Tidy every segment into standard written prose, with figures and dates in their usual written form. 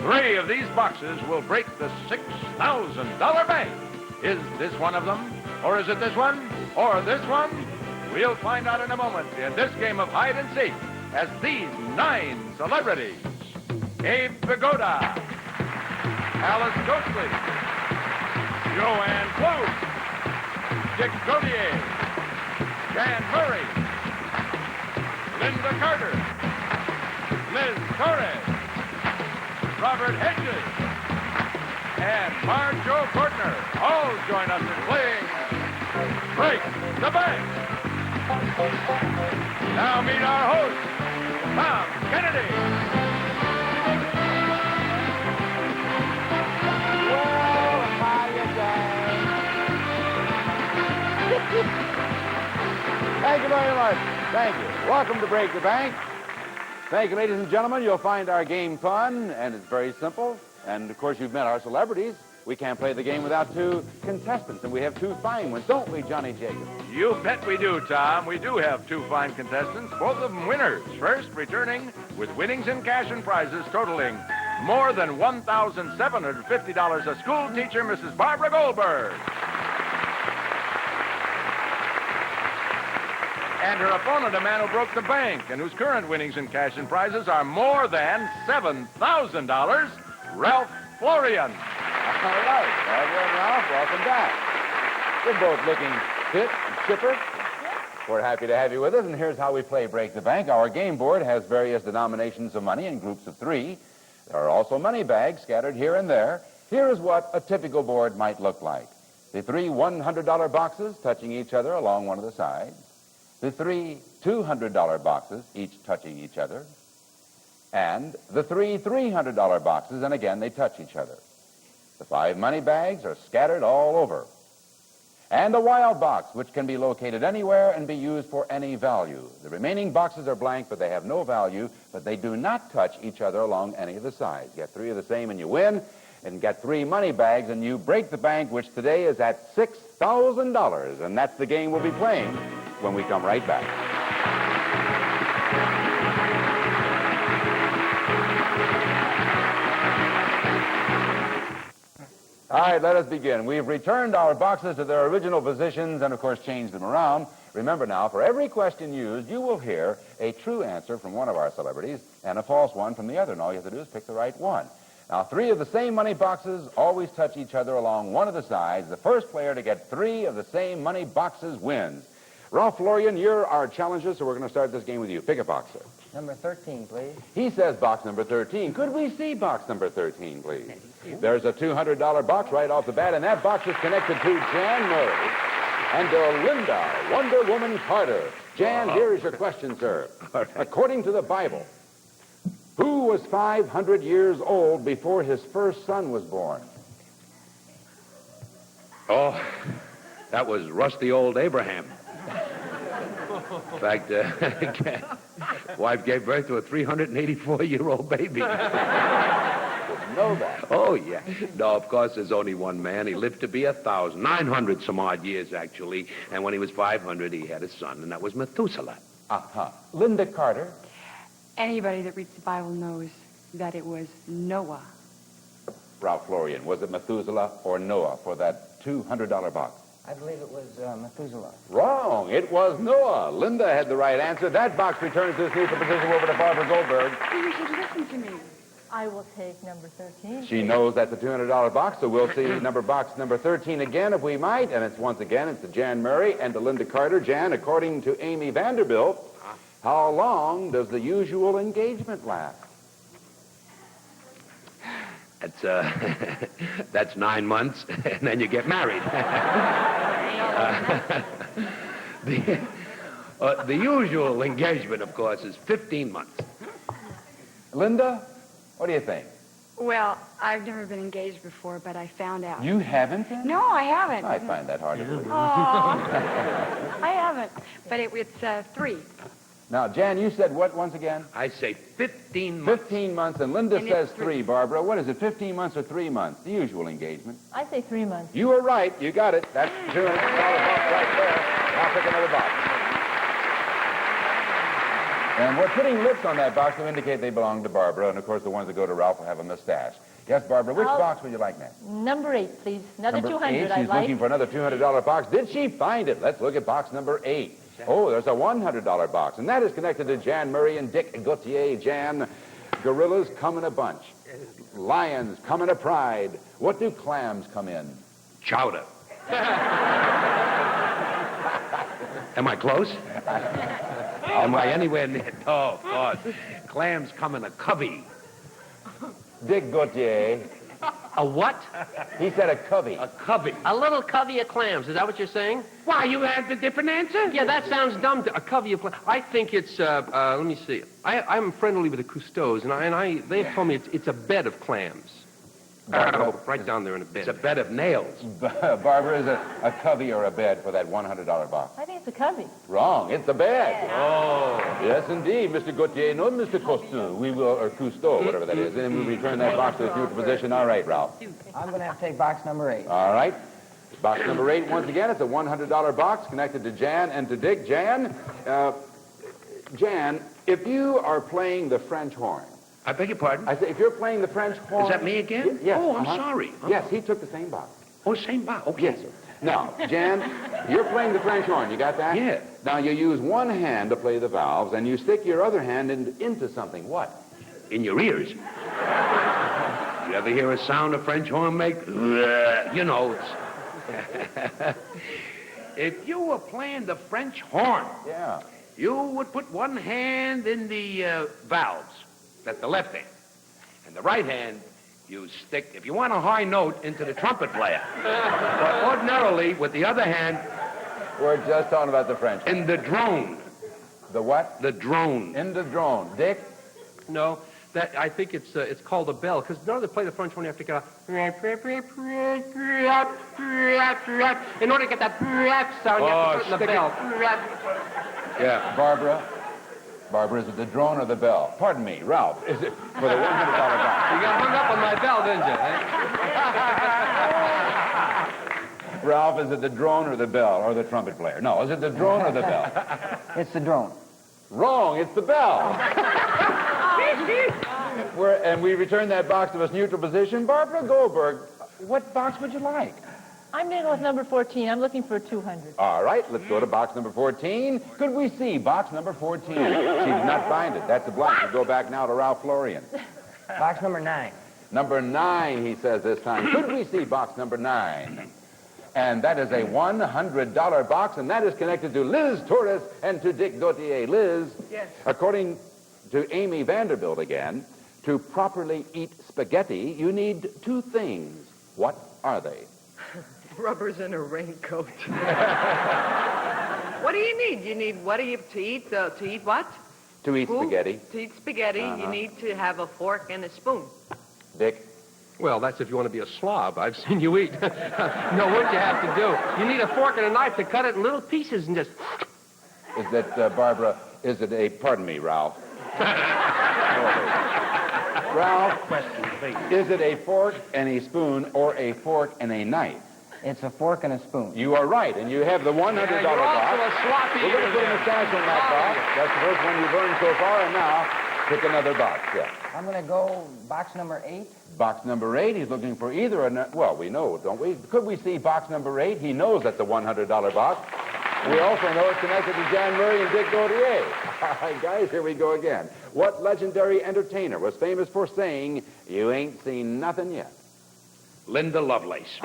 3 of these boxes will break the $6,000 bank. Is this one of them? Or is it this one? Or this one? We'll find out in a moment in this game of hide and seek as these 9 celebrities: Abe Vigoda, Alice Ghostley, Joanne Pflug, Dick Gautier, Jan Murray, Lynda Carter, Liz Torres, Robert Hegyes, and Marjoe Gortner all join us in playing Break the Bank. Now meet our host, Tom Kennedy. Well, hiya, gang. Thank you very much. Thank you. Welcome to Break the Bank. Thank you, ladies and gentlemen. You'll find our game fun, and it's very simple. And, of course, you've met our celebrities. We can't play the game without 2 contestants, and we have 2 fine ones, don't we, Johnny Jacobs? You bet we do, Tom. We do have 2 fine contestants, both of them winners. First, returning with winnings in cash and prizes totaling more than $1,750, a school teacher, Mrs. Barbara Goldberg. And her opponent, a man who broke the bank and whose current winnings in cash and prizes are more than $7,000, Ralph Florian. All right. Barbara and Ralph, welcome back. You're both looking fit and chipper. We're happy to have you with us, and here's how we play Break the Bank. Our game board has various denominations of money in groups of 3. There are also money bags scattered here and there. Here is what a typical board might look like. The 3 $100 boxes touching each other along one of the sides. The 3 $200 boxes, each touching each other. And the 3 $300 boxes, and again, they touch each other. The 5 money bags are scattered all over. And a wild box, which can be located anywhere and be used for any value. The remaining boxes are blank, but they have no value, but they do not touch each other along any of the sides. Get 3 of the same and you win, and get 3 money bags and you break the bank, which today is at $6,000. And that's the game we'll be playing when we come right back. All right, let us begin. We've returned our boxes to their original positions and, of course, changed them around. Remember now, for every question used, you will hear a true answer from one of our celebrities and a false one from the other. And all you have to do is pick the right one. Now, 3 of the same money boxes always touch each other along one of the sides. The first player to get 3 of the same money boxes wins. Ralph Florian, you're our challenger, so we're going to start this game with you. Pick a box, sir. Number 13, please. He says box number 13. Could we see box number 13, please? There's a $200 box right off the bat, and that box is connected to Jan Murray and Lynda, Wonder Woman Carter. Jan, here is your question, sir. Right. According to the Bible, who was 500 years old before his first son was born? Oh, that was rusty old Abraham. In fact, wife gave birth to a 384-year-old baby. Know that. Oh, yeah. No, of course, there's only one man. He lived to be 1,000, 900 some odd years, actually. And when he was 500, he had a son, and that was Methuselah. Uh-huh. Lynda Carter. Anybody that reads the Bible knows that it was Noah. Ralph Florian, was it Methuselah or Noah for that $200 box? I believe it was Methuselah. Wrong. It was Noah. Lynda had the right answer. That box returns this neutral position over to Barbara Goldberg. You should listen to me. I will take number 13. She knows that's a $200 box, so we'll see box number 13 again, if we might. And it's once again, it's to Jan Murray and to Lynda Carter. Jan, according to Amy Vanderbilt, how long does the usual engagement last? That's 9 months, and then you get married. The usual engagement, of course, is 15 months. Lynda, what do you think? Well, I've never been engaged before, but I found out. You haven't been? No, I haven't. I find that hard to believe. Oh, I haven't. But it's 3. Now, Jan, you said what once again? I say 15 months. 15 months, and Lynda And says it's 3. Barbara, what is it, 15 months or 3 months? The usual engagement. I say 3 months. You were right. You got it. That's $200 box right there. Now pick another box. And we're putting lips on that box to indicate they belong to Barbara. And, of course, the ones that go to Ralph will have a mustache. Yes, Barbara, which box would you like next? Number 8, please. Another Number 200, 8, I'd she's like. looking for another $200 box. Did she find it? Let's look at box number 8. Oh, there's a $100 box. And that is connected to Jan Murray and Dick Gautier. Jan, gorillas come in a bunch. Lions come in a pride. What do clams come in? Chowder. Am I close? Am I anywhere near? Oh, of course. Clams come in a covey. Dick Gautier. A what? He said a covey. A covey. A little covey of clams. Is that what you're saying? Why, you had a different answer? Yeah, that sounds dumb. A covey of clams. I think it's, let me see. I'm friendly with the Cousteaus, and they've told me it's a bed of clams. Right down there in a bed. It's a bed of nails. Barbara, is it a covey or a bed for that $100 box? I think it's a covey. Wrong. It's a bed. Oh. Yes, indeed, Mr. Gautier. No, Mr. Cousteau. We will, or Cousteau, whatever that is. And we return that box to its neutral position. All right, Ralph. I'm going to have to take box number 8. All right. Box number 8, once again, it's a $100 box connected to Jan and to Dick. Jan, if you are playing the French horn, I beg your pardon? I say, if you're playing the French horn... Is that me again? Yes. Oh, I'm sorry. Yes, he took the same box. Oh, same box. Okay. Yes, sir. Now, Jan, you're playing the French horn. You got that? Yeah. Now, you use one hand to play the valves, and you stick your other hand into something. What? In your ears. You ever hear a sound a French horn make? You know, it's... If you were playing the French horn, Yeah. you would put one hand in the valves. That's the left hand. And the right hand, you stick, if you want a high note, into the trumpet player. But ordinarily, with the other hand, We're just talking about the French horn. in the drone. The what? The drone. In the drone. Dick? No, I think it's called a bell, because in order to play the French horn, you have to go... In order to get that sound, you have to put in the bell. Yeah. Barbara, is it the drone or the bell? Pardon me, Ralph. Is it for the $100 box? You got hung up on my bell, didn't you? Ralph, is it the drone or the bell or the trumpet player? No, is it the drone or the bell? It's the drone. Wrong, it's the bell. And we return that box to its neutral position. Barbara Goldberg, what box would you like? I'm going to go with number 14. I'm looking for 200. All right, let's go to box number 14. Could we see box number 14? She did not find it. That's a blank. We go back now to Ralph Florian. Box number 9. Number 9, he says this time. Could we see box number 9? And that is a $100 box, and that is connected to Liz Torres and to Dick Gautier. Liz, Yes. according to Amy Vanderbilt again, to properly eat spaghetti, you need 2 things. What are they? Rubbers and a raincoat. What do you need? You need what do you to eat? To eat what? To eat Who? spaghetti. To eat spaghetti, you need to have a fork and a spoon. Dick? Well, that's if you want to be a slob. I've seen you eat. No, what you have to do, you need a fork and a knife to cut it in little pieces and just... Is that, Barbara, is it a, pardon me, Ralph. Ralph, is it a fork and a spoon or a fork and a knife? It's a fork and a spoon. You are right, and you have the $100 You're also box. a sloppy We're going to put a mustache on that box. That's the first one you've earned so far, and now pick another box. Yeah. I'm going to go box number 8. Box number 8, he's looking for either a... Well, we know, don't we? Could we see box number 8? He knows that's the $100 box. We also know it's connected to Jan Murray and Dick Gautier. All right, guys, here we go again. What legendary entertainer was famous for saying, "You ain't seen nothing yet"? Lynda Lovelace.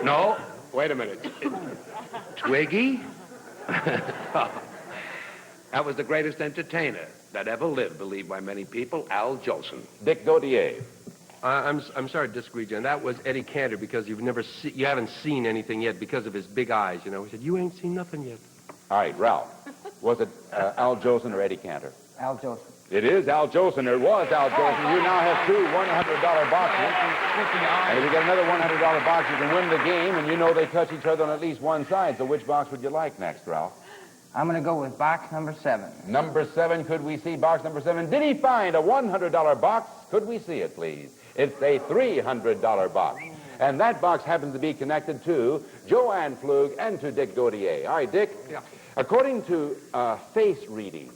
No, wait a minute. Twiggy? That was the greatest entertainer that ever lived, believed by many people, Al Jolson. Dick Gautier. I'm sorry to disagree, Jen. That was Eddie Cantor because you haven't seen anything yet because of his big eyes, you know. He said, you ain't seen nothing yet. All right, Ralph. Was it Al Jolson or Eddie Cantor? Al Joseph. It is Al Jolson. It was Al Jolson. You now have 2 $100 boxes. And if you get another $100 box, you can win the game, and you know they touch each other on at least one side. So which box would you like next, Ralph? I'm going to go with box number 7. Number 7, could we see box number 7? Did he find a $100 box? Could we see it, please? It's a $300 box. And that box happens to be connected to Joanne Pflug and to Dick Gautier. All right, Dick. Yeah. According to face reading,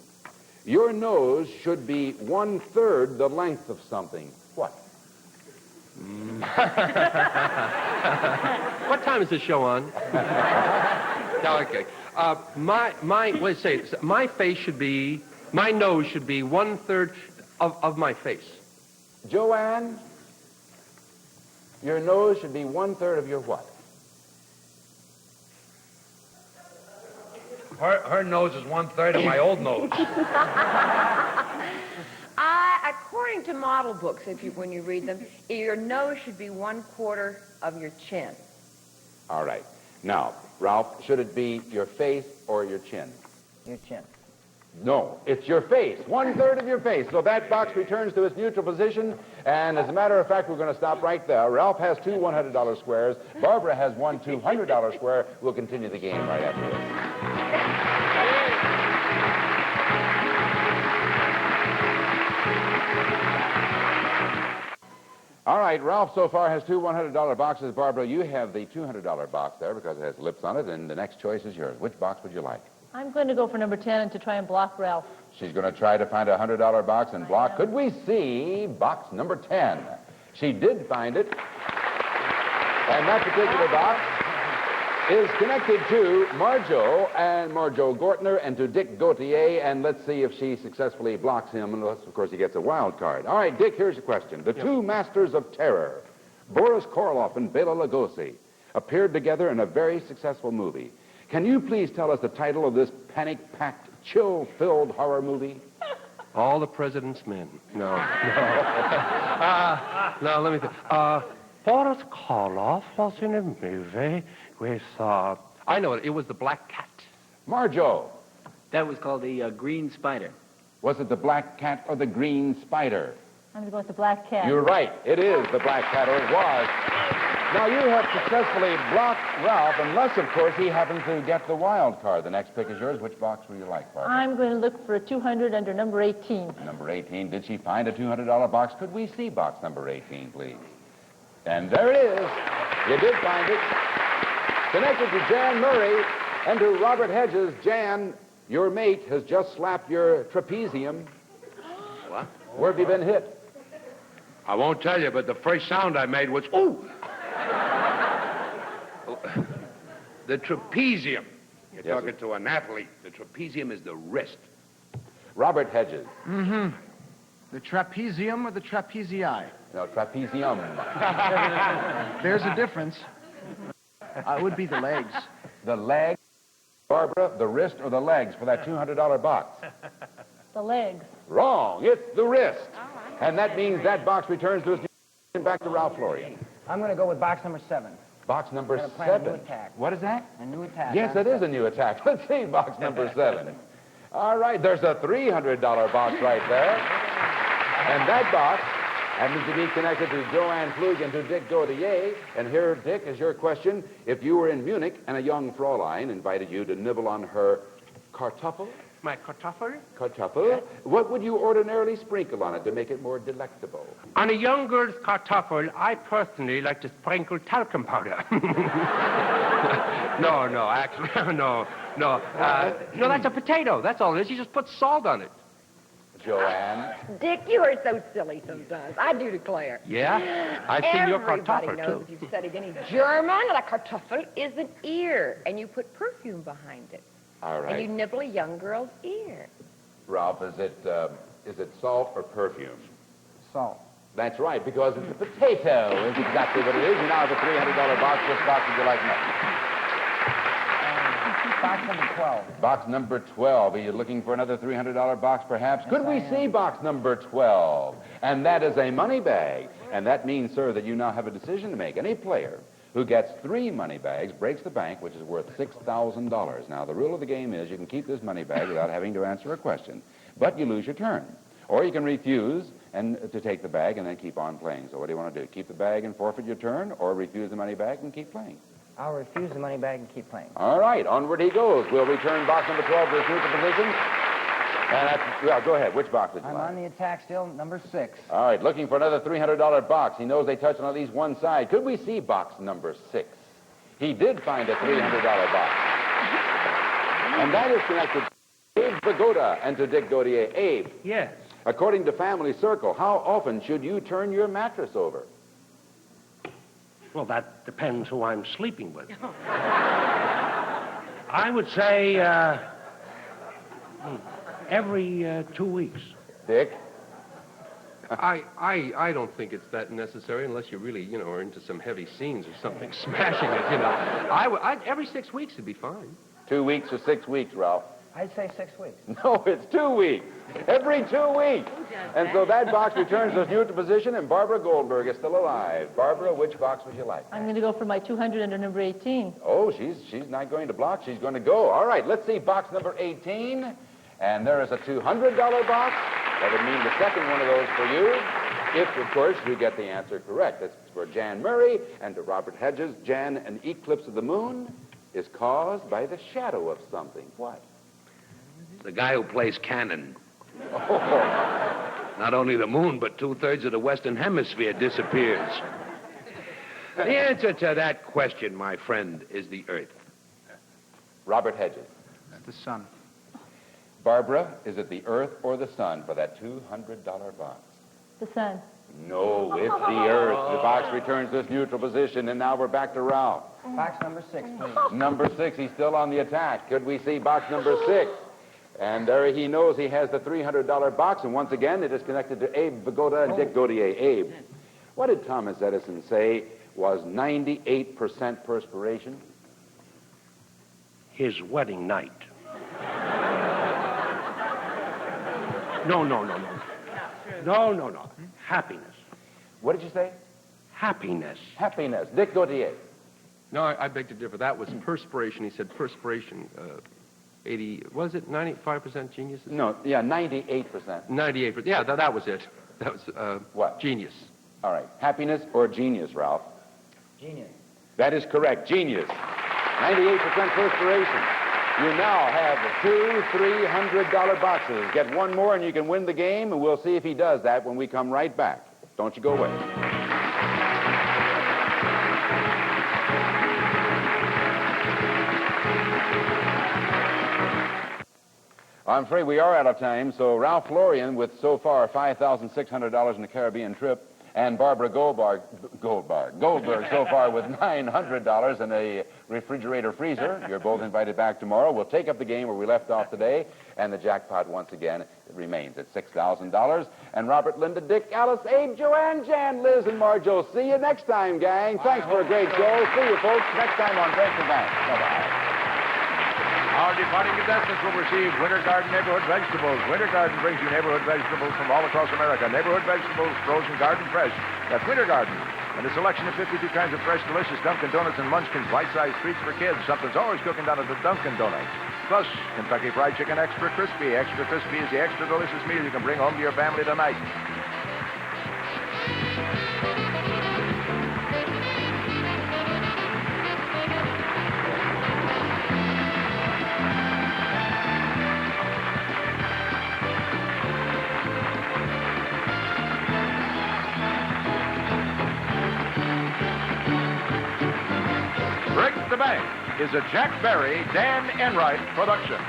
your nose should be 1/3 the length of something. What? What time is the show on? No, okay. My nose should be 1/3 of my face. Joanne, your nose should be 1/3 of your what? Her nose is 1/3 of my old nose. According to model books, when you read them, your nose should be 1/4 of your chin. All right. Now, Ralph, should it be your face or your chin? Your chin. No, it's your face. 1/3 of your face. So that box returns to its neutral position. And as a matter of fact, we're going to stop right there. Ralph has two $100 squares. Barbara has one $200 square. We'll continue the game right after this. All right, Ralph so far has two $100 boxes. Barbara, you have the $200 box there because it has lips on it, and the next choice is yours. Which box would you like? I'm going to go for number 10 to try and block Ralph. She's going to try to find a $100 box and block. Could we see box number 10? She did find it. And that particular box is connected to Marjoe Gortner and to Dick Gautier, and let's see if she successfully blocks him, unless, of course, he gets a wild card. All right, Dick, here's the question. The two masters of terror, Boris Karloff and Bela Lugosi, appeared together in a very successful movie. Can you please tell us the title of this panic-packed, chill-filled horror movie? All the President's Men. No. No, let me think. Boris Karloff was in a movie with, I know it. It was The Black Cat. Marjoe, That was called the Green Spider. was it the Black Cat or the Green Spider? I'm going to go with the Black Cat. You're right. It is the Black Cat, or it was. Now, you have successfully blocked Ralph, unless, of course, he happens to get the wild card. The next pick is yours. Which box would you like, Barbara? I'm going to look for a 200 under number 18. Number 18. Did she find a $200 box? Could we see box number 18, please? And there it is. You did find it. Connected to Jan Murray and to Robert Hegyes. Jan, your mate has just slapped your trapezium. What? Where have you been hit? I won't tell you, but the first sound I made was, ooh! The trapezium. You're Yes, talking to an athlete. The trapezium is the wrist. Robert Hegyes. Mm-hmm. The trapezium or the trapezii? No, trapezium. There's a difference. It would be the legs. The leg, Barbara, the wrist or the legs for that $200 box? The legs. Wrong. It's the wrist. And that means that box returns to us back to Ralph Florian. I'm going to go with box number 7. Box number I'm gonna plan a new 7. attack. What is that? A new attack. Yes, it is a new attack. Let's see, box number 7. All right, there's a $300 box right there. And that box happens to be connected to Joanne Pflug and to Dick Gautier. And here, Dick, is your question. If you were in Munich and a young Fräulein invited you to nibble on her Kartoffel, My Kartoffel? what would you ordinarily sprinkle on it to make it more delectable? On a young girl's Kartoffel, I personally like to sprinkle talcum powder. No, actually, no. No, that's a potato. That's all it is. You just put salt on it. Joanne? Dick, you are so silly sometimes. I do declare. Yeah? I've seen your Everybody Kartoffel, knows too. if you've studied any German that a Kartoffel is an ear, and you put perfume behind it. All And you right. nibble a young girl's ear. Ralph, is it salt or perfume? Salt. That's right, because it's a potato is exactly what it is. You now have a $300 box. Which box would you like next? Box number 12. Box number 12. Are you looking for another $300 box, perhaps? Could we see box number 12? And that is a money bag. And that means, sir, that you now have a decision to make. Any player who gets 3 money bags breaks the bank, which is worth $6,000. Now, the rule of the game is you can keep this money bag without having to answer a question, but you lose your turn. Or you can refuse to take the bag and then keep on playing. So what do you want to do? Keep the bag and forfeit your turn, or refuse the money bag and keep playing? I'll refuse the money bag and keep playing. All right, onward he goes. We'll return box number 12 to its neutral position. Well, go ahead. Which box would you I'm like? on the attack still, number 6. All right, looking for another $300 box. He knows they touch on at least one side. Could we see box number 6? He did find a $300 box. And that is connected to Abe Vigoda and to Dick Gautier. Abe, Yes. according to Family Circle, how often should you turn your mattress over? Well, that depends who I'm sleeping with. I would say every 2 weeks. Dick? I don't think it's that necessary unless you really, are into some heavy scenes or something, smashing it, every 6 weeks would be fine. 2 weeks or 6 weeks, Ralph? I'd say 6 weeks. No, it's 2 weeks. Every 2 weeks. And so that box returns us neutral position, and Barbara Goldberg is still alive. Barbara, which box would you like? I'm going to go for my 200 under number 18. Oh, she's not going to block. She's going to go. All right, let's see box number 18. And there is a $200 box. That would mean the second one of those for you. If, of course, you get the answer correct. That's for Jan Murray and to Robert Hegyes. Jan, an eclipse of the moon is caused by the shadow of something. What? The guy who plays cannon. Oh. Not only the moon, but 2/3 of the Western Hemisphere disappears. The answer to that question, my friend, is the Earth. Robert Hegyes. The sun. Barbara, is it the Earth or the sun for that $200 box? The sun. No, it's the Earth. The box returns this neutral position, and now we're back to Ralph. Box number 6, please. Number 6, he's still on the attack. Could we see box number 6? And there he knows he has the $300 box, and once again, it is connected to Abe Vigoda and Dick Gautier. Abe, what did Thomas Edison say was 98% perspiration? His wedding night. No. No. Happiness. What did you say? Happiness. Happiness. Dick Gautier. No, I beg to differ. That was perspiration. He said perspiration. 95% genius? No, yeah, 98%. 98%. Yeah, that was it. That was what? Genius. All right. Happiness or genius, Ralph? Genius. That is correct. Genius. 98% perspiration. You now have the two $300 boxes. Get one more and you can win the game, and we'll see if he does that when we come right back. Don't you go away. I'm afraid we are out of time, so Ralph Florian with so far $5,600 in the Caribbean trip, and Barbara Goldberg so far with $900 in a refrigerator freezer. You're both invited back tomorrow. We'll take up the game where we left off today, and the jackpot once again remains at $6,000. And Robert, Lynda, Dick, Alice, Abe, Joanne, Jan, Liz, and Marjoe. See you next time, gang. Thanks for a great show. See you, folks, next time on Break the Bank. Bye-bye. Our departing contestants will receive Winter Garden Neighborhood Vegetables. Winter Garden brings you neighborhood vegetables from all across America. Neighborhood vegetables, frozen, garden fresh. That's Winter Garden. And a selection of 52 kinds of fresh, delicious Dunkin' Donuts and Munchkins, bite-sized treats for kids. Something's always cooking down at the Dunkin' Donuts. Plus, Kentucky Fried Chicken Extra Crispy. Extra Crispy is the extra delicious meal you can bring home to your family tonight. Break the Bank is a Jack Barry, Dan Enright production.